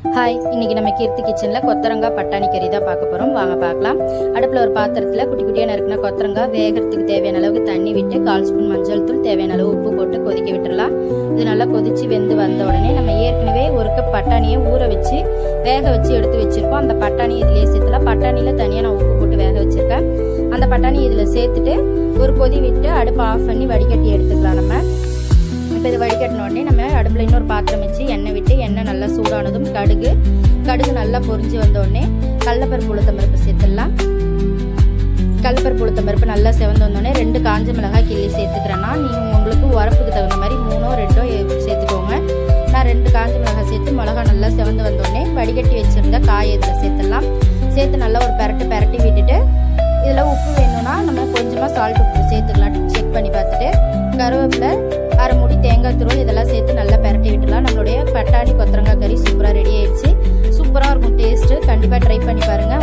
Hi, இன்னைக்கு நம்ம கீர்த்தி கிச்சனில் கொத்தரங்காய் பட்டாணி கறி தான் பார்க்க போகிறோம். வாங்க பார்க்கலாம். அடுப்பில் ஒரு பாத்திரத்தில் குட்டி குட்டியாக நறுக்கின கொத்தரங்காய் வேகிறதுக்கு தேவையான அளவுக்கு தண்ணி விட்டு 1/4 ஸ்பூன் மஞ்சள் தூள், தேவையான அளவு உப்பு போட்டு கொதிக்க விட்டுடலாம். இது நல்லா கொதித்து வெந்து வந்த உடனே நம்ம ஏற்கனவே 1 கப் பட்டாணியை ஊற வச்சு வேக வச்சு எடுத்து வச்சுருக்கோம். அந்த பட்டாணி இதிலே சேர்த்துலாம். பட்டாணியில் தனியாக நான் உப்பு போட்டு வேக வச்சுருக்கேன். அந்த பட்டாணி இதில் சேர்த்துட்டு ஒரு கொதி விட்டு அடுப்பை ஆஃப் பண்ணி வடிகட்டி எடுத்துக்கலாம். நம்ம இப்போ இது வடிகட்டின உடனே நம்ம அடுப்பில் இன்னொரு பாத்திரம் வச்சு எண்ணெய் விட்டு எண்ணெய் நல்லா சூடானதும் கடுகு நல்லா பொரிஞ்சு வந்தோடனே கடலைப்பருப்பு உளுத்தம்பருப்பு சேர்த்துடலாம். கடலைப்பருப்பு உளுத்தம்பருப்பு நல்லா செவந்து வந்தோடனே 2 காஞ்ச மிளகாய் கிள்ளி சேர்த்துக்கிறேன்னா நீங்கள் உங்களுக்கு உரப்புக்கு தகுந்த மாதிரி 3ஓ 2ஓ சேர்த்துக்கோங்க. நான் 2 காஞ்ச மிளகாய் சேர்த்து மிளகா நல்லா செவந்து வந்தோடனே வடிகட்டி வச்சுருந்த காயை இதில் சேர்த்துடலாம். சேர்த்து நல்லா ஒரு பெரட்டி விட்டுட்டு இதில் உப்பு வேணும்னா நம்ம கொஞ்சமாக சால்ட் உப்பு சேர்த்துக்கலாம். செக் பண்ணி பார்த்துட்டு கருவேப்பிலை, 1/2 மூடி தேங்காய் துருவல் இதெல்லாம் சேர்த்து நல்லா பெரட்டி விட்டுலாம். நம்மளுடைய பட்டாணி கொத்தரங்காய் கறி சூப்பராக ரெடி ஆயிடுச்சு. சூப்பராக இருக்கும் டேஸ்ட்டு. கண்டிப்பாக ட்ரை பண்ணி பாருங்கள்.